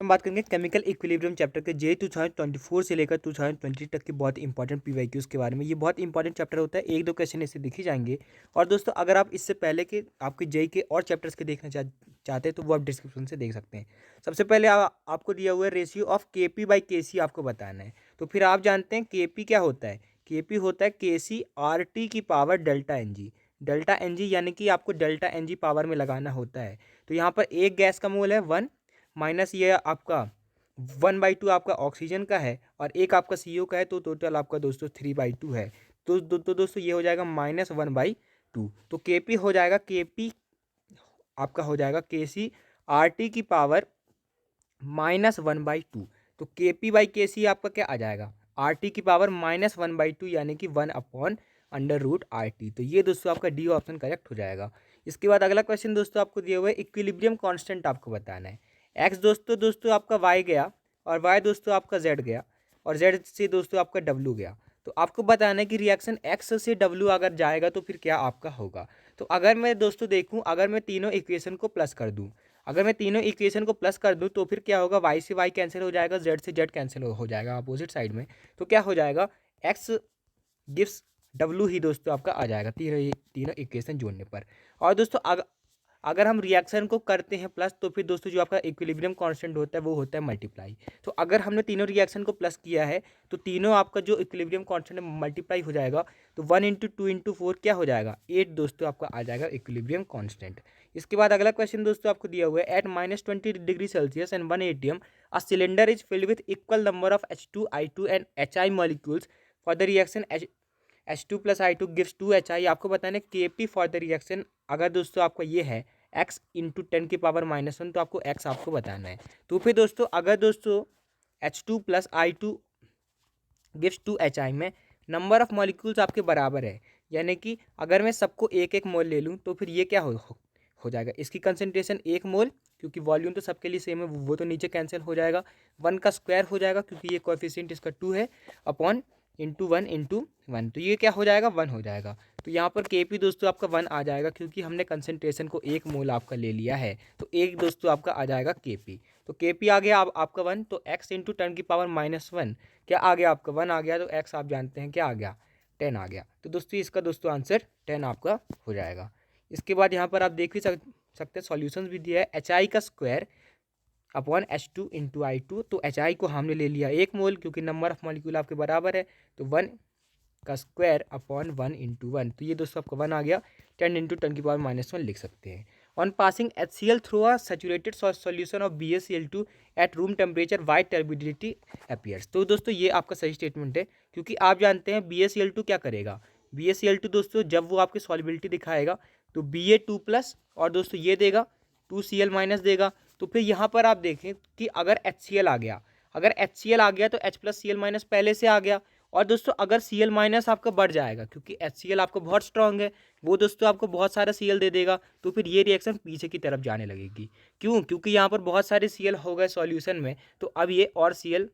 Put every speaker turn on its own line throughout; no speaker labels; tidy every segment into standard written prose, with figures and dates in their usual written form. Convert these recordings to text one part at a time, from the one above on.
हम बात करेंगे केमिकल इक्विलिब्रियम चैप्टर के जे 2024 से लेकर 2020 तक के बहुत इंपॉर्टेंट पीवाईक्यूज के बारे में। ये बहुत इंपॉर्टेंट चैप्टर होता है, एक दो क्वेश्चन इससे दिख ही जाएंगे। और दोस्तों अगर आप इससे पहले के आपके जे के और चैप्टर्स के देखना चाहते हैं तो वो आप डिस्क्रिप्शन से देख सकते हैं। सबसे पहले आपको दिया हुआ है रेशियो ऑफ के बाई के आपको बताना है। तो फिर आप जानते हैं के क्या होता है। के होता है KC/RT की power delta NG। Delta NG यानी कि आपको डेल्टा NG पावर में लगाना होता है। तो यहाँ पर एक गैस का मोल है 1 माइनस ये आपका 1/2 आपका ऑक्सीजन का है और एक आपका CO का है, तो टोटल आपका दोस्तों 3/2 है। तो दोस्तों ये हो जाएगा -1/2। तो KP हो जाएगा, KP आपका हो जाएगा KC/RT की पावर -1/2। तो KP/KC आपका क्या आ जाएगा, RT की पावर -1/2 यानी कि 1/√RT। तो ये दोस्तों आपका डी ऑप्शन करेक्ट हो जाएगा। इसके बाद अगला क्वेश्चन दोस्तों आपको दिया हुआ है इक्विलिब्रियम कांस्टेंट आपको बताना है। एक्स दोस्तों आपका वाई गया और वाई दोस्तों आपका जेड गया और जेड से दोस्तों आपका डब्ल्यू गया। तो आपको बताना है कि रिएक्शन एक्स से डब्ल्यू अगर जाएगा तो फिर क्या आपका होगा। तो अगर मैं दोस्तों देखूं, अगर मैं तीनों इक्वेशन को प्लस कर दूं, अगर मैं तीनों इक्वेशन को प्लस कर दूं तो फिर क्या होगा, वाई से वाई कैंसिल हो जाएगा, जेड से जेड कैंसिल हो जाएगा अपोजिट साइड में। तो क्या हो जाएगा, एक्स गिव्स डब्ल्यू ही दोस्तों आपका आ जाएगा तीनों इक्वेशन जोड़ने पर। और दोस्तों अगर हम रिएक्शन को करते हैं प्लस तो फिर दोस्तों जो आपका इक्विलिब्रियम कांस्टेंट होता है वो होता है मल्टीप्लाई। तो अगर हमने तीनों रिएक्शन को प्लस किया है तो तीनों आपका जो इक्विलिब्रियम कांस्टेंट है मल्टीप्लाई हो जाएगा। तो 1 × 2 × 4 क्या हो जाएगा, 8 दोस्तों आपका आ जाएगा इक्विलिब्रियम कांस्टेंट। इसके बाद अगला क्वेश्चन दोस्तों आपको दिया हुआ है at -20 degree Celsius and 1 atm a cylinder is filled with equal number of H2I2 and HI molecules for the reaction H2 + I2 gives 2HI। आपको बताना है KP फॉर द रिएक्शन। अगर दोस्तों आपका ये है x × 10⁻⁻1 तो आपको x आपको बताना है। तो फिर दोस्तों अगर दोस्तों H2 + I2 गिव्स 2HI में नंबर ऑफ मॉलिक्यूल्स आपके बराबर है, यानी कि अगर मैं सबको एक एक मोल ले लूँ तो फिर ये क्या हो जाएगा, इसकी कंसंट्रेशन 1 मोल, क्योंकि वॉल्यूम तो सबके लिए सेम है वो तो नीचे कैंसिल हो जाएगा। 1 का स्क्वायर हो जाएगा क्योंकि ये कोएफिशिएंट इसका 2 है, अपॉन × 1 × 1, तो ये क्या हो जाएगा 1 हो जाएगा। तो यहाँ पर KP दोस्तों आपका 1 आ जाएगा क्योंकि हमने कंसंट्रेशन को 1 मोल आपका ले लिया है। तो एक दोस्तों आपका आ जाएगा KP। तो KP आ गया आपका 1, तो x × 10⁻⁻1 क्या आ गया आपका 1 आ गया, तो x आप जानते हैं क्या आ गया 10 आ गया। तो दोस्तों इसका दोस्तों आंसर 10 आपका हो जाएगा। इसके बाद यहाँ पर आप देख भी सकते हैं सॉल्यूशंस भी दिया है HI का स्क्वायर अपॉन H2 × I2। तो HI को हमने ले लिया 1 मोल क्योंकि नंबर ऑफ मॉलिक्यूल आपके बराबर है, तो 1 का स्क्वायर अपॉन 1 × 1, तो ये दोस्तों आपका 1 आ गया। 10 × 10⁻⁻1 लिख सकते हैं। On passing HCl through a saturated solution of BaCl2 at room temperature white turbidity appears. तो दोस्तों ये आपका सही स्टेटमेंट है क्योंकि आप जानते हैं BaCl2 क्या करेगा। BaCl2 दोस्तों जब वो आपकी सॉल्युबिलिटी दिखाएगा तो Ba2+ और दोस्तों ये देगा 2Cl- देगा। तो फिर यहाँ पर आप देखें कि अगर HCl आ गया, अगर HCl आ गया तो H + Cl- पहले से आ गया। और दोस्तों अगर Cl- आपका बढ़ जाएगा क्योंकि HCl आपको बहुत स्ट्रांग है, वो दोस्तों आपको बहुत सारा Cl दे देगा, तो फिर ये रिएक्शन पीछे की तरफ जाने लगेगी। क्यों, क्योंकि यहाँ पर बहुत सारे Cl हो गए सॉल्यूशन में, तो अब ये और Cl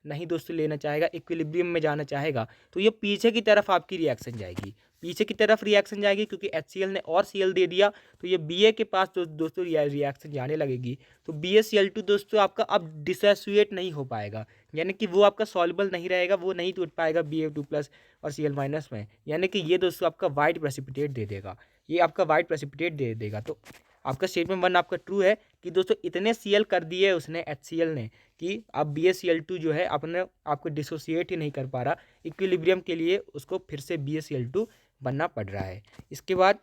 नहीं दोस्तों लेना चाहेगा, इक्विलिब्रियम में जाना चाहेगा, तो ये पीछे की तरफ आपकी रिएक्शन जाएगी, पीछे की तरफ रिएक्शन जाएगी क्योंकि HCl ने और Cl दे दिया, तो ये Ba के पास दोस्तों रिएक्शन जाने लगेगी। तो BaCl2 दोस्तों आपका अब डिसोसिएट नहीं हो पाएगा, यानी कि वो आपका सॉल्युबल नहीं रहेगा, वो नहीं टूट पाएगा Ba2+ और Cl- में, यानी कि ये दोस्तों आपका वाइट प्रेसिपिटेट दे देगा, ये आपका वाइट प्रेसिपिटेट दे देगा। तो आपका स्टेटमेंट 1 आपका ट्रू है कि दोस्तों इतने Cl कर दिए उसने HCl ने कि अब BaCl2 जो है अपने आपको डिसोसिएट ही नहीं कर पा रहा, इक्विलिब्रियम के लिए उसको फिर से BaCl2 बनना पड़ रहा है। इसके बाद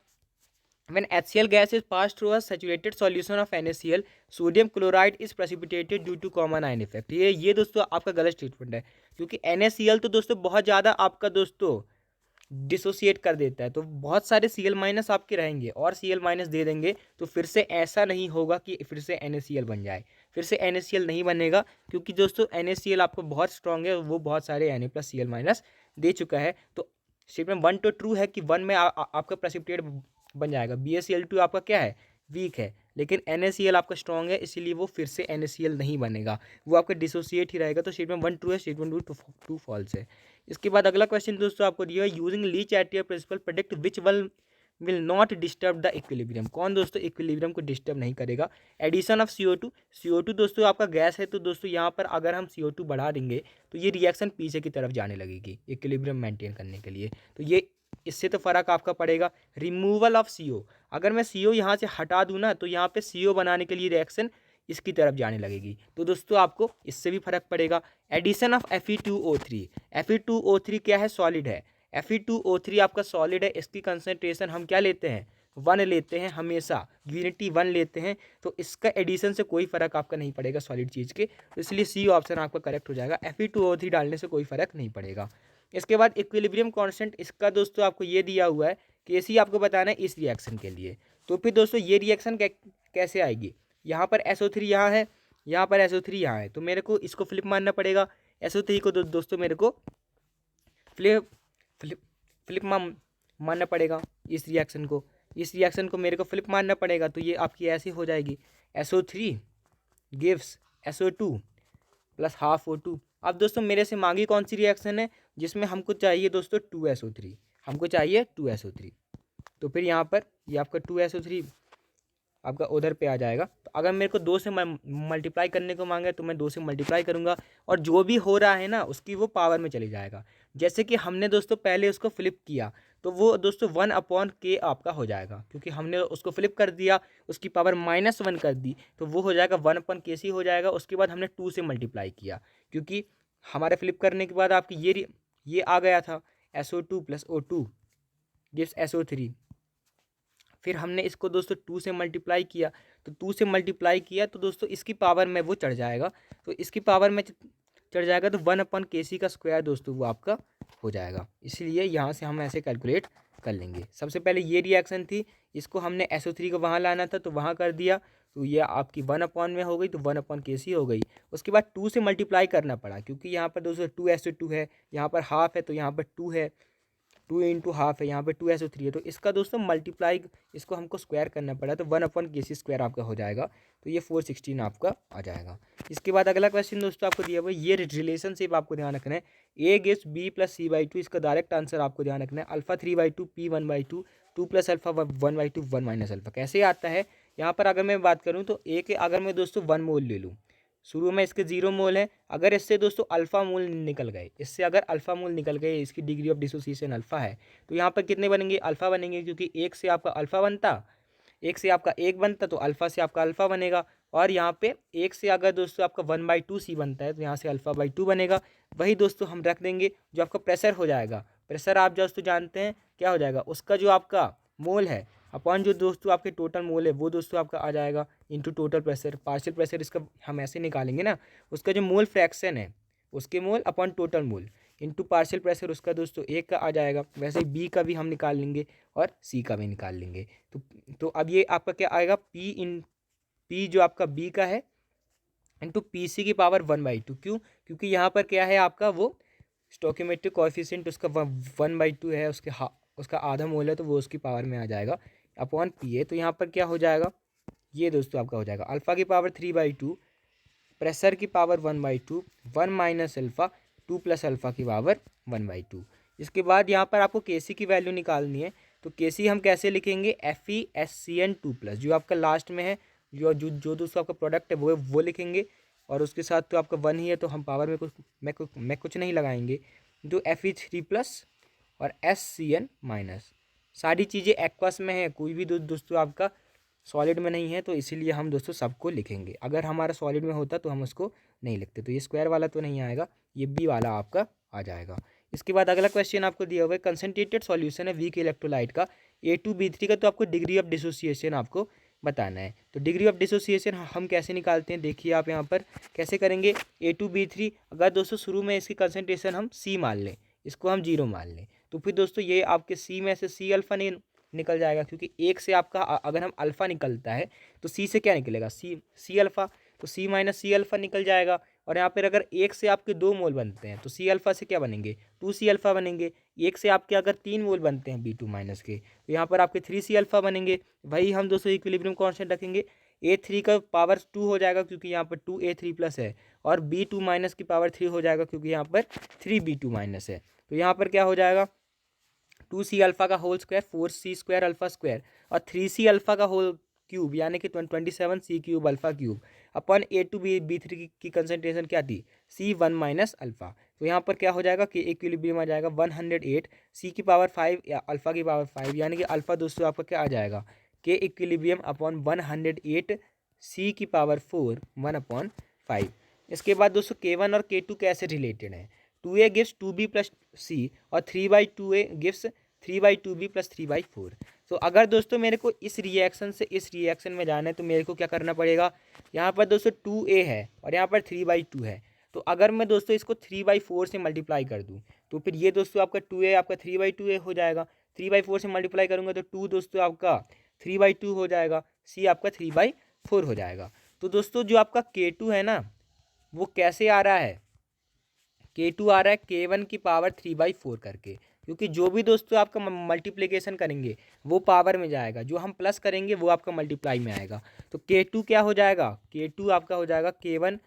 when HCl gas is passed through a saturated solution of NaCl, sodium chloride is precipitated due to common ion effect। ये दोस्तों आपका गलत स्टेटमेंट है क्योंकि NaCl तो दोस्तों बहुत ज़्यादा आपका दोस्तों डिसोसिएट कर देता है, तो बहुत सारे Cl- आपके रहेंगे और Cl- दे देंगे, तो फिर से ऐसा नहीं होगा कि फिर से NaCl बन जाए, फिर से NaCl नहीं बनेगा क्योंकि दोस्तों NaCl आपको बहुत स्ट्रांग है, वो बहुत सारे Na+ Cl- दे चुका है। तो स्टेटमेंट 1 तो ट्रू है कि 1 में आपका प्रेसिपिटेट बन जाएगा। BaCl2 आपका क्या है, वीक है, लेकिन NaCl आपका स्ट्रांग है, इसीलिए वो फिर से NaCl नहीं बनेगा, वो आपका डिसोसिएट ही रहेगा। तो स्टेटमेंट 1 ट्रू है, स्टेटमेंट 2 फॉल्स है। इसके बाद अगला क्वेश्चन दोस्तों आपको दिया है using Le Chatelier principle predict which one will not disturb the equilibrium. कौन दोस्तों इक्विलिब्रियम को डिस्टर्ब नहीं करेगा? एडिशन ऑफ CO2 दोस्तों आपका गैस है, तो दोस्तों यहाँ पर अगर हम CO2 बढ़ा देंगे तो ये रिएक्शन पीछे की तरफ जाने लगेगी इक्विलिब्रियम मेंटेन करने के लिए। तो ये इससे तो फ़र्क आपका पड़ेगा। रिमूवल ऑफ CO, अगर मैं CO यहाँ से हटा दूँ ना तो यहाँ पे CO बनाने के लिए रिएक्शन इसकी तरफ जाने लगेगी, तो दोस्तों आपको इससे भी फर्क पड़ेगा। एडिशन ऑफ Fe2O3, Fe2O3 क्या है? सॉलिड है। Fe2O3 आपका सॉलिड है, इसकी कंसनट्रेशन हम क्या लेते हैं? 1 लेते हैं हमेशा, यूनिटी 1 लेते हैं, तो इसका एडिशन से कोई फ़र्क आपका नहीं पड़ेगा सॉलिड चीज़ के, तो इसलिए सी ऑप्शन आपका करेक्ट हो जाएगा। Fe2O3 डालने से कोई फ़र्क नहीं पड़ेगा। इसके बाद इक्विलिब्रियम कांस्टेंट, इसका दोस्तों आपको ये दिया हुआ है कि ऐसी आपको बताना है इस रिएक्शन के लिए। तो फिर दोस्तों ये रिएक्शन कैसे आएगी? यहाँ पर SO3 यहाँ है, यहाँ पर SO3 यहाँ है, तो मेरे को इसको फ्लिप मारना पड़ेगा। SO3 को दोस्तों मेरे को फ्लिप फ्लिप फ्लिप मारना पड़ेगा। इस रिएक्शन को मेरे को फ्लिप मारना पड़ेगा, तो ये आपकी ऐसी हो जाएगी SO3 gives SO2 plus half O2। अब दोस्तों मेरे से मांगी कौन सी रिएक्शन है? जिसमें हमको चाहिए दोस्तों 2SO3, हमको चाहिए 2SO3। तो फिर यहाँ पर ये आपका 2SO3 आपका उधर पे आ जाएगा। तो अगर मेरे को 2 से मल्टीप्लाई करने को मांगे तो मैं 2 से मल्टीप्लाई करूँगा, और जो भी हो रहा है ना उसकी वो पावर में चली जाएगा। जैसे कि हमने दोस्तों पहले उसको फ्लिप किया, तो वो दोस्तों 1/k आपका हो जाएगा, क्योंकि हमने उसको फ्लिप कर दिया, उसकी पावर -1 कर दी, तो वो हो जाएगा 1/kc हो जाएगा। उसके बाद हमने 2 से मल्टीप्लाई किया, क्योंकि हमारे फ्लिप करने के बाद आपकी ये आ गया था SO2 plus O2 gives SO3। फिर हमने इसको दोस्तों 2 से मल्टीप्लाई किया, तो 2 से मल्टीप्लाई किया तो दोस्तों इसकी पावर में वो चढ़ जाएगा, तो इसकी पावर में चढ़ जाएगा तो 1/kc का स्क्वायर दोस्तों वो आपका हो जाएगा। इसलिए यहाँ से हम ऐसे कैलकुलेट कर लेंगे। सबसे पहले ये रिएक्शन थी, इसको हमने SO3 को वहाँ लाना था तो वहाँ कर दिया, तो ये आपकी 1/, में हो गई, तो 1/kc हो गई। उसके बाद 2 से मल्टीप्लाई करना पड़ा, क्योंकि यहाँ पर दोस्तों 2SO2 है, यहाँ पर हाफ है, तो यहाँ पर 2 है, 2 इंटू हाफ है, यहाँ पे 2SO3 है, तो इसका दोस्तों मल्टीप्लाई इसको हमको स्क्वायर करना पड़ा, तो 1/kc स्क्वायर आपका हो जाएगा, तो ये 416 आपका आ जाएगा। इसके बाद अगला क्वेश्चन दोस्तों आपको दिया हुआ है, ये रिलेशनशिप आपको ध्यान रखना है, A gives B plus C/2, इसका डायरेक्ट आंसर आपको ध्यान रखना है, alpha 3/2 P 1/2 2 plus alpha 1/2 1 minus alpha. कैसे आता है? यहाँ पर अगर मैं बात करूँ तो A के अगर मैं दोस्तों 1 मोल ले लूँ, शुरू में इसके 0 मोल है, अगर इससे दोस्तों अल्फ़ा मोल निकल गए, इससे अगर अल्फ़ा मोल निकल गए, इसकी डिग्री ऑफ डिसोसिएशन अल्फ़ा है, तो यहाँ पर कितने बनेंगे? अल्फ़ा बनेंगे, क्योंकि 1 से आपका अल्फ़ा बनता, 1 से आपका 1 बनता, तो अल्फ़ा से आपका अल्फ़ा बनेगा, और यहाँ पे 1 से अगर दोस्तों आपका 1/2 C बनता है, तो यहाँ से अल्फ़ा/2 बनेगा। वही दोस्तों हम रख देंगे, जो आपका प्रेशर हो जाएगा, प्रेशर आप दोस्तों जानते हैं क्या हो जाएगा, उसका जो आपका मोल है अपॉन जो दोस्तों आपके टोटल मोल है, वो दोस्तों आपका आ जाएगा into total pressure. Partial pressure इसका हम ऐसे निकालेंगे ना, उसका जो मोल फ्रैक्शन है उसके mole upon total mole into partial pressure, उसका दोस्तों 1 का आ जाएगा। वैसे ही B का भी हम निकाल लेंगे और C का भी निकाल लेंगे। तो अब ये आपका क्या आएगा? P जो आपका B का है इंटू PC की पावर 1/2। क्यों? क्योंकि यहाँ पर क्या है आपका वो स्टोकियोमेट्रिक कोएफिशिएंट उसका 1/2 है, उसका आधा मोल है, तो वो उसकी पावर में आ जाएगा अपॉन PA। तो यहाँ पर क्या हो जाएगा? ये दोस्तों आपका हो जाएगा अल्फ़ा की पावर 3/2, प्रेशर की power 1/2, 1 minus alpha 2 plus alpha की पावर 1/2। इसके बाद यहाँ पर आपको KC की वैल्यू निकालनी है, तो KC हम कैसे लिखेंगे? FeSCN2+, जो आपका लास्ट में है, जो दोस्तों आपका प्रोडक्ट है वो लिखेंगे, और उसके साथ तो आपका 1 ही है, तो हम पावर में कुछ नहीं लगाएंगे, जो Fe3+ और SCN-, सारी चीज़ें एक्वस में है, कोई भी दोस्तों आपका सॉलिड में नहीं है, तो इसीलिए हम दोस्तों सबको लिखेंगे। अगर हमारा सॉलिड में होता तो हम उसको नहीं लिखते। तो ये स्क्वायर वाला तो नहीं आएगा, ये B वाला आपका आ जाएगा। इसके बाद अगला क्वेश्चन आपको दिया हुआ है, कंसनट्रेटेड सॉल्यूशन है वीक इलेक्ट्रोलाइट का A2B3 का, तो आपको डिग्री ऑफ डिसोसिएशन आपको बताना है। तो डिग्री ऑफ डिसोसिएशन हम कैसे निकालते हैं, देखिए आप यहाँ पर कैसे करेंगे। A2B3 अगर दोस्तों शुरू में इसकी कंसनट्रेशन हम C मान लें, इसको हम 0 मान लें, तो फिर दोस्तों ये आपके C में से C अल्फ़ा निकल जाएगा, क्योंकि 1 से आपका अगर हम अल्फ़ा निकलता है तो C से क्या निकलेगा? C अल्फ़ा, तो C माइनस C अल्फ़ा निकल जाएगा। और यहाँ पर अगर 1 से आपके 2 मोल बनते हैं तो C अल्फ़ा से क्या बनेंगे? 2C अल्फ़ा बनेंगे। 1 से आपके अगर 3 मोल बनते हैं B2 माइनस के, तो यहाँ पर आपके 3C अल्फ़ा बनेंगे। वही हम दोस्तों इक्विलिब्रियम कांस्टेंट रखेंगे, A3 का पावर 2 हो जाएगा, क्योंकि यहाँ पर 2A3+ है, और B2 माइनस की पावर 3 हो जाएगा, क्योंकि यहाँ पर 3B2 माइनस है। तो यहाँ पर क्या हो जाएगा? 2c अल्फा का whole square 4c square alpha square और 3c अल्फा का होल क्यूब यानी कि 27c क्यूब अल्फा क्यूब अपन A2B3 की कंसंट्रेशन क्या थी C1 माइनस अल्फा। तो यहाँ पर क्या हो जाएगा कि इक्विलिब्रियम आ जाएगा 108 C की पावर 5 या अल्फा की पावर 5 यानी कि अल्फा दोस्तों आपका क्या आ जाएगा के इक्विलिब्रियम अपॉन 108 C की पावर 4 1/5। इसके बाद दोस्तों K1 और K2 कैसे रिलेटेड है 2a गिव्स 2b प्लस सी और 3/2a गिव्स 3/2b प्लस 3/4। तो अगर दोस्तों मेरे को इस रिएक्शन से इस रिएक्शन में जाना है तो मेरे को क्या करना पड़ेगा यहाँ पर दोस्तों 2a है और यहाँ पर 3/2 है। तो अगर मैं दोस्तों इसको 3/4 से मल्टीप्लाई कर दूँ तो फिर ये दोस्तों आपका 2a आपका 3/2a हो जाएगा। 3/4 से मल्टीप्लाई करूँगा तो 2 दोस्तों आपका 3/2 हो जाएगा, सी आपका 3/4 हो जाएगा। तो दोस्तों जो आपका K2 है ना वो कैसे आ रहा है K2 आ रहा है K1 की पावर 3/4 करके, क्योंकि जो भी दोस्तों आपका मल्टीप्लिकेशन करेंगे वो पावर में जाएगा, जो हम प्लस करेंगे वो आपका मल्टीप्लाई में आएगा। तो K2 क्या हो जाएगा K2 आपका हो जाएगा K1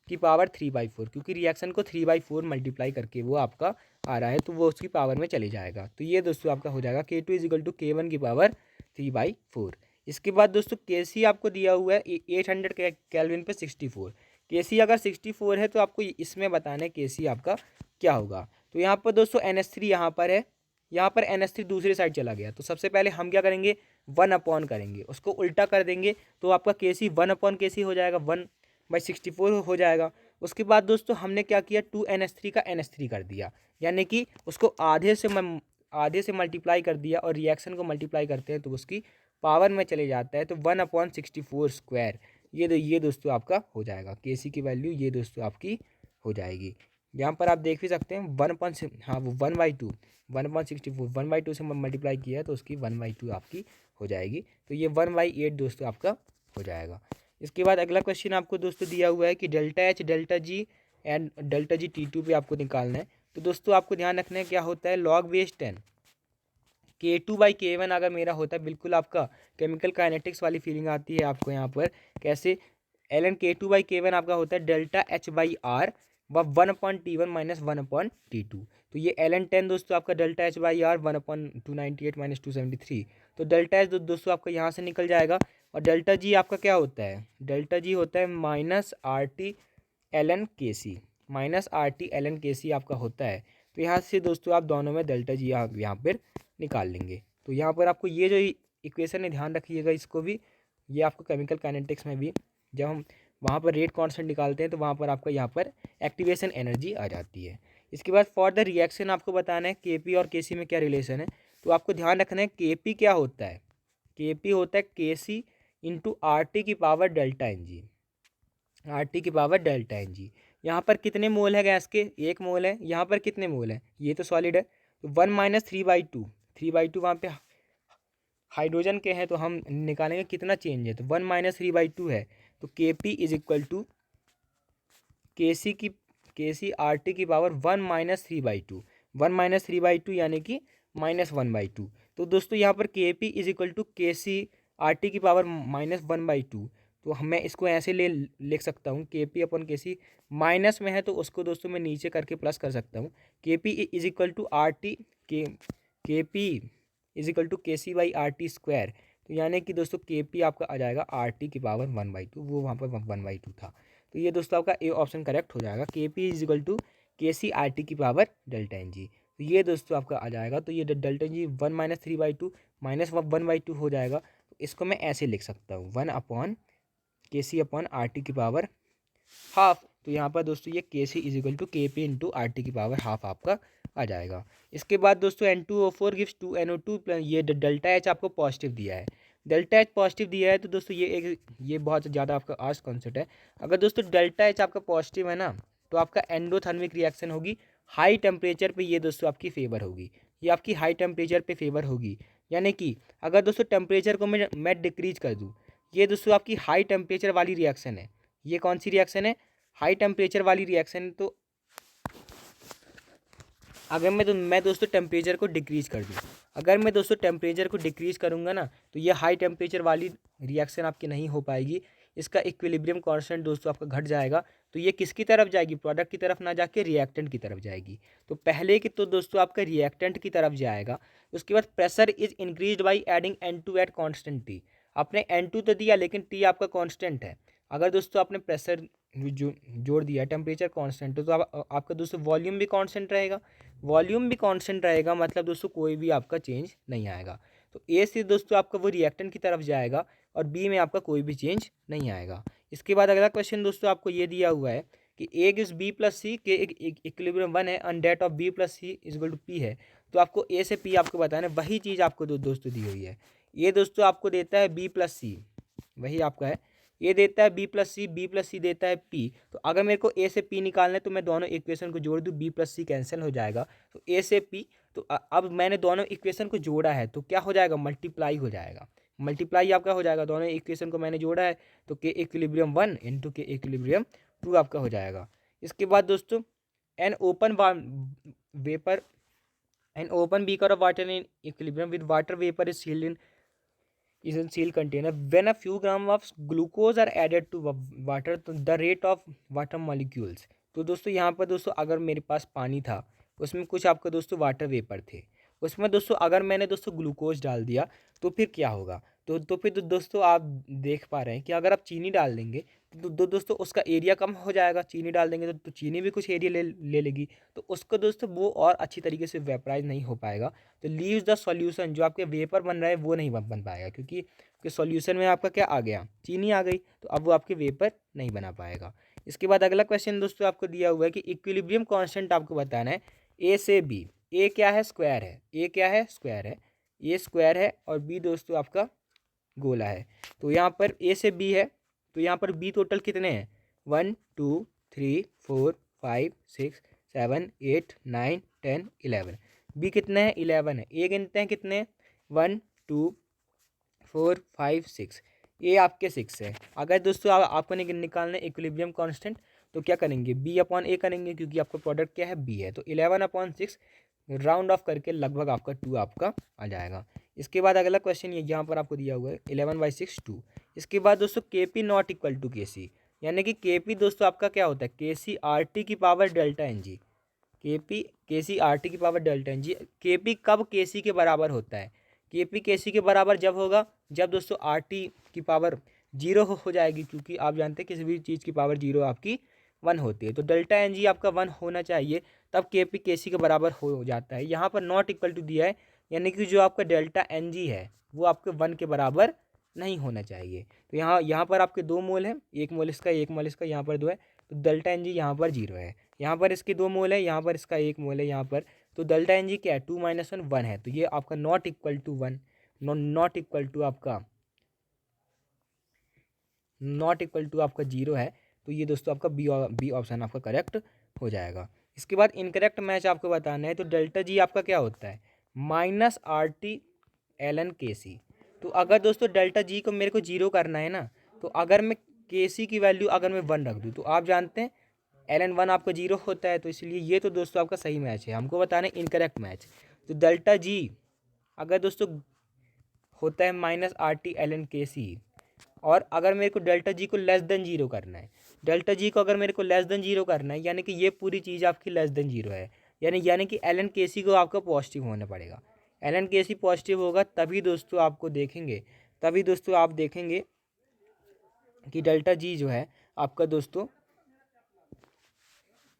की पावर 3/4, क्योंकि रिएक्शन को 3/4 मल्टीप्लाई करके वो आपका आ रहा है तो वो उसकी पावर में चले जाएगा। तो ये दोस्तों आपका हो जाएगा K2 इजिकल टू K1 की पावर 3/4। इसके बाद दोस्तों Kc आपको दिया हुआ है 800 केल्विन पे 64। Kc अगर 64 है तो आपको इसमें बताना है Kc आपका क्या होगा। तो यहाँ पर दोस्तों NH3 यहाँ पर है, यहाँ पर NH3 दूसरी साइड चला गया तो सबसे पहले हम क्या करेंगे 1 करेंगे, उसको उल्टा कर देंगे तो आपका Kc 1/Kc हो जाएगा 1/64 हो जाएगा। उसके बाद दोस्तों हमने क्या किया 2NH3 का NH3 कर दिया, यानी कि उसको आधे से मल्टीप्लाई कर दिया और रिएक्शन को मल्टीप्लाई करते हैं तो उसकी पावर में चले जाता है तो 1/64 स्क्वायर ये दोस्तों आपका हो जाएगा। Kc की वैल्यू ये दोस्तों आपकी हो जाएगी। यहाँ पर आप देख भी सकते हैं 1/2 1/64 1/2 से मल्टीप्लाई किया है तो उसकी 1/2 आपकी हो जाएगी। तो ये 1/8 दोस्तों आपका हो जाएगा। इसके बाद अगला क्वेश्चन आपको दोस्तों दिया हुआ है कि delta H delta G and delta G T2 पे आपको निकालना है। तो दोस्तों आपको ध्यान रखना है क्या होता है log base 10 K2/K1 अगर मेरा होता है, बिल्कुल आपका केमिकल काइनेटिक्स वाली फीलिंग आती है आपको यहाँ पर कैसे ln K2/K1 आपका होता है डेल्टा H/R व 1/T1 माइनस 1/T2। तो ये ln 10 दोस्तों आपका डेल्टा H/R 1/298 माइनस 273। तो डेल्टा एच दोस्तों आपका यहाँ से निकल जाएगा और डेल्टा जी आपका क्या होता है डेल्टा जी होता है -RT ln KC -RT ln KC आपका होता है। तो यहाँ से दोस्तों आप दोनों में डेल्टा जी यहाँ पर निकाल लेंगे। तो यहाँ पर आपको ये जो इक्वेशन है ध्यान रखिएगा इसको भी, ये आपको केमिकल काइनेटिक्स में भी जब हम वहाँ पर रेट कांस्टेंट निकालते हैं तो वहाँ पर आपका यहाँ पर एक्टिवेशन एनर्जी आ जाती है। इसके बाद फॉर द रिएक्शन आपको बताना है Kp और Kc में क्या रिलेशन है। तो आपको ध्यान रखना है Kp क्या होता है Kp होता है Kc इंटू RT की पावर डेल्टा Ng, RT की पावर डेल्टा Ng। यहाँ पर कितने मोल है गैस के 1 मोल है, यहाँ पर कितने मोल है ये तो सॉलिड है तो 1 - 3/2 वहाँ पे हाइड्रोजन के हैं तो हम निकालेंगे कितना चेंज है तो 1 - 3/2 है। तो Kp is equal to Kc RT की पावर 1 - 3/2 1 - 3/2 यानी कि -1/2। तो दोस्तों यहाँ पर Kp is equal to Kc RT की पावर -1/2। तो मैं इसको ऐसे लिख सकता हूँ Kp/Kc माइनस में है तो उसको दोस्तों मैं नीचे करके प्लस कर सकता हूँ। Kp is equal to RT Kp is equal to Kc/RT square. तो यानी कि दोस्तों Kp आपका आ जाएगा RT की पावर 1/2, वो वहाँ पर 1/2 था। तो ये दोस्तों आपका ए ऑप्शन करेक्ट हो जाएगा Kp is equal to Kc/RT की पावर डेल्टा Ng। तो ये दोस्तों आपका आ जाएगा। तो ये डेल्टा Ng 1 - 3/2 माइनस 1/2 हो जाएगा। तो इसको मैं ऐसे लिख सकता हूँ 1/Kc/RT की पावर हाफ। तो यहाँ पर दोस्तों ये Kc is equal to Kp into RT की पावर हाफ आपका आ जाएगा। इसके बाद दोस्तों N2O4 गिव्स 2NO2 ये डेल्टा एच आपको पॉजिटिव दिया है, डेल्टा एच पॉजिटिव दिया है तो दोस्तों ये बहुत ज़्यादा आपका आज कॉन्सेप्ट है। अगर दोस्तों डेल्टा एच आपका पॉजिटिव है ना तो आपका एंडोथर्मिक रिएक्शन होगी हाई टेम्परेचर पे, ये दोस्तों आपकी फेवर होगी, ये आपकी हाई टेम्परेचर पे फेवर होगी। यानी कि अगर दोस्तों टेम्परेचर को मैं डिक्रीज कर दूँ, ये दोस्तों आपकी हाई टेम्परेचर वाली रिएक्शन है। ये कौन सी रिएक्शन है हाई टेम्परेचर वाली रिएक्शन। तो अगर मैं दोस्तों टेम्परेचर को डिक्रीज़ कर दूँ, अगर मैं दोस्तों टेम्परेचर को डिक्रीज़ करूँगा ना तो ये हाई टेम्परेचर वाली रिएक्शन आपकी नहीं हो पाएगी। इसका इक्विलिब्रियम कांस्टेंट दोस्तों आपका घट जाएगा। तो ये किसकी तरफ जाएगी, प्रोडक्ट की तरफ ना जाके रिएक्टेंट की तरफ जाएगी। तो पहले की तो दोस्तों आपका रिएक्टेंट की तरफ जाएगा। उसके बाद pressure is increase by adding N2 at constant T. आपने N2 तो दिया लेकिन टी आपका कांस्टेंट है। अगर दोस्तों आपने प्रेशर जो जोड़ दिया, टेम्परेचर कांस्टेंट है, तो आपका दोस्तों वॉल्यूम भी कांस्टेंट रहेगा। वॉल्यूम भी कांस्टेंट रहेगा मतलब दोस्तों कोई भी आपका चेंज नहीं आएगा। तो ए से दोस्तों आपका वो रिएक्टेंट की तरफ जाएगा और बी में आपका कोई भी चेंज नहीं आएगा। इसके बाद अगला क्वेश्चन दोस्तों आपको ये दिया हुआ है कि A gives B plus C के इक्विलिब्रियम 1 है and that of B plus C is equal to P है। तो आपको ए से पी आपको बताना है, वही चीज़ आपको दोस्तों दी हुई है। ये दोस्तों आपको देता है बी प्लस सी, वही आपका है। ये देता है बी प्लस सी देता है पी। तो अगर मेरे को ए से पी निकालना है तो मैं दोनों इक्वेशन को जोड़ दूँ, बी प्लस सी कैंसिल हो जाएगा, तो ए से पी। तो अब मैंने दोनों इक्वेशन को जोड़ा है तो क्या हो जाएगा, मल्टीप्लाई हो जाएगा। मल्टीप्लाई आपका हो जाएगा, दोनों इक्वेशन को मैंने जोड़ा है तो के इक्विलिब्रियम 1 इंटू के इक्विलिब्रियम 2 आपका हो जाएगा। इसके बाद दोस्तों an open vapour an open beaker of water in equilibrium with water vapour is sealed in is in sealed container. When a few gram of glucose are added to water, तो the rate of water molecules। तो दोस्तों यहाँ पर दोस्तों अगर मेरे पास पानी था, उसमें कुछ आपका दोस्तों वाटर वेपर थे, उसमें दोस्तों अगर मैंने दोस्तों ग्लूकोज डाल दिया तो फिर क्या होगा। तो फिर दोस्तों आप देख पा रहे हैं कि अगर आप चीनी डाल देंगे तो दोस्तों उसका एरिया कम हो जाएगा। चीनी डाल देंगे तो चीनी भी कुछ एरिया ले लेगी, तो उसको दोस्तों वो और अच्छी तरीके से वेपराइज नहीं हो पाएगा। तो लीव्स द सॉल्यूशन, जो आपके वेपर बन रहा है वो नहीं बन पाएगा, क्योंकि सॉल्यूशन में आपका क्या आ गया, चीनी आ गई, तो अब वो आपके वेपर नहीं बना पाएगा। इसके बाद अगला क्वेश्चन दोस्तों आपको दिया हुआ है कि इक्विलिब्रियम कांस्टेंट आपको बताना है ए से बी। ए क्या है, स्क्वायर है, ए क्या है, स्क्वायर है, ए स्क्वायर है और बी दोस्तों आपका गोला है। तो यहाँ पर ए से बी है, तो यहाँ पर बी टोटल कितने हैं, 1 2 3 4 5 6 7 8 9 10 11। बी कितने हैं, 11 है। ए गिनते हैं कितने, 1 2 4 5 6। ए आपके 6 है। अगर दोस्तों आपको निकालना है इक्विलिब्रियम कांस्टेंट तो क्या करेंगे, बी अपॉन ए करेंगे, क्योंकि आपका प्रोडक्ट क्या है, बी है। तो 11/6 राउंड ऑफ करके लगभग आपका 2 आपका आ जाएगा। इसके बाद अगला क्वेश्चन ये यहाँ पर आपको दिया हुआ है 11/6 2। इसके बाद दोस्तों के पी नॉट इक्वल टू के सी, यानी कि के पी दोस्तों आपका क्या होता है, के सी आर टी की पावर डेल्टा एन जी। के सी आर टी की पावर डेल्टा एन जी। के पी कब के सी के बराबर होता है, के पी के सी के बराबर जब होगा जब दोस्तों आर टी की पावर 0 हो जाएगी, क्योंकि आप जानते हैं किसी भी चीज़ की पावर 0 आपकी 1 होती है। तो डेल्टा एन जी आपका 1 होना चाहिए, तब के पी के सी के बराबर हो जाता है। यहाँ पर नॉट इक्वल टू दिया है, यानी कि जो आपका डेल्टा एन जी है वो आपके 1 के बराबर नहीं होना चाहिए। तो यहाँ पर आपके 2 मोल हैं, एक मोल इसका एक मोल इसका, यहाँ पर 2 है, तो डेल्टा एन जी यहाँ पर 0 है। यहाँ पर इसके 2 मोल है, यहाँ पर इसका 1 मोल है यहाँ पर, तो डेल्टा एन जी क्या है, 2 - 1 1 है। तो ये आपका not equal to 1, not equal to आपका 0 है। तो ये दोस्तों आपका बी ऑप्शन आपका करेक्ट हो जाएगा। इसके बाद इनकरेक्ट मैच आपको बताना है, तो डेल्टा जी आपका क्या होता है, -RT ln KC। तो अगर दोस्तों डेल्टा जी को मेरे को 0 करना है ना, तो अगर मैं KC की वैल्यू अगर मैं 1 रख दूँ, तो आप जानते हैं ln 1 आपका 0 होता है, तो इसलिए ये तो दोस्तों आपका सही मैच है। हमको बताना है इनकरेक्ट मैच। तो डेल्टा जी अगर दोस्तों होता है -RT ln KC, और अगर मेरे को डेल्टा जी को लेस देन 0 करना है, डेल्टा जी को अगर मेरे को लेस देन 0 करना है, यानी कि ये पूरी चीज़ आपकी लेस देन 0 है, यानी कि ln KC को आपका पॉजिटिव होना पड़ेगा। ln KC पॉजिटिव होगा तभी दोस्तों आप देखेंगे कि डेल्टा जी जो है आपका दोस्तों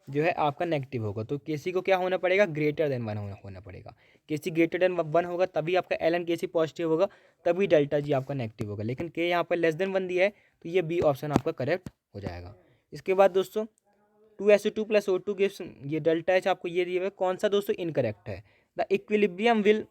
जो है आपका नेगेटिव होगा। तो केसी को क्या होना पड़ेगा, ग्रेटर देन 1 होना पड़ेगा। केसी ग्रेटर देन 1 होगा तभी आपका ln KC पॉजिटिव होगा, तभी डेल्टा जी आपका नेगेटिव होगा। लेकिन के यहाँ पर लेस देन 1 दिया है, तो ये बी ऑप्शन आपका करेक्ट हो जाएगा। इसके बाद दोस्तों 2SO2 + O2 गिव्स, ये डेल्टा एच आपको ये दिया हुआ है, कौन सा दोस्तों इनकरेक्ट है, the equilibrium will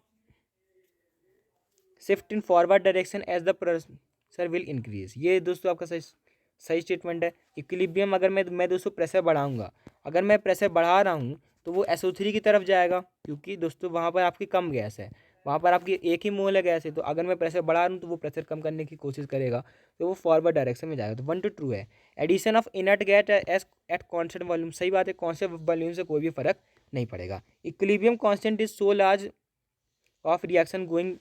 shift in forward direction as the pressure will increase. ये दोस्तों आपका सही स्टेटमेंट है। इक्विलिब्रियम अगर मैं दोस्तों प्रेशर बढ़ाऊंगा, अगर मैं प्रेशर बढ़ा रहा हूँ तो वो SO3 की तरफ जाएगा, क्योंकि दोस्तों वहाँ पर आपकी कम गैस है, वहाँ पर आपकी एक ही मोल है गैस है। तो अगर मैं प्रेशर बढ़ा रहा हूँ तो वो प्रेशर कम करने की कोशिश करेगा, तो वो फॉरवर्ड डायरेक्शन में जाएगा। तो 1 to 2 है। Addition of inert gas at constant volume, सही बात है, कॉन्स्टेंट वॉल्यूम से कोई भी फर्क नहीं पड़ेगा। Equilibrium constant is so large of reaction going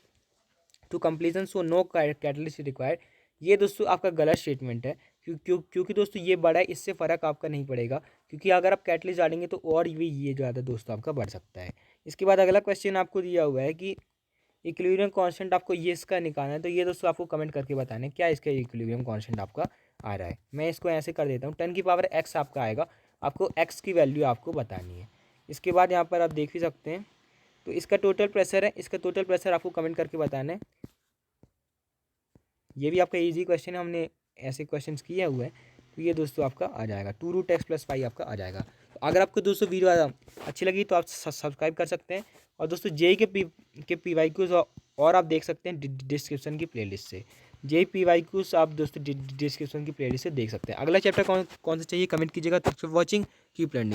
to completion, so no catalyst required. ये दोस्तों आपका गलत स्टेटमेंट है, क्योंकि दोस्तों ये बड़ा है, इससे फ़र्क आपका नहीं पड़ेगा, क्योंकि अगर आप कैटलिस्ट डालेंगे तो और भी ये ज़्यादा दोस्तों आपका बढ़ सकता है। इसके बाद अगला क्वेश्चन आपको दिया हुआ है कि इक्विलिब्रियम कांस्टेंट आपको ये इसका निकालना है, तो ये दोस्तों आपको कमेंट करके बताना है क्या इसका इक्विलिब्रियम कांस्टेंट आपका आ रहा है। मैं इसको ऐसे कर देता हूँ, 10 की पावर x आपका आएगा, आपको x की वैल्यू आपको बतानी है। इसके बाद यहाँ पर आप देख भी सकते हैं, तो इसका टोटल प्रेशर है, इसका टोटल प्रेशर आपको कमेंट करके बताना है। ये भी आपका इजी क्वेश्चन है, हमने ऐसे क्वेश्चंस किए हुए हैं, तो ये दोस्तों आपका आ जाएगा 2√x+5 आपका आ जाएगा। तो अगर आपको दोस्तों वीडियो अच्छी लगी तो आप सब्सक्राइब कर सकते हैं, और दोस्तों जेई के पीवाईक्यूज और आप देख सकते हैं डिस्क्रिप्शन की प्लेलिस्ट से। जेई पीवाईक्यूज आप दोस्तों डिस्क्रिप्शन की प्लेलिस्ट से देख सकते हैं। अगला चैप्टर कौन कौन सा चाहिए कमेंट कीजिएगा। Thanks for watching, keep learning.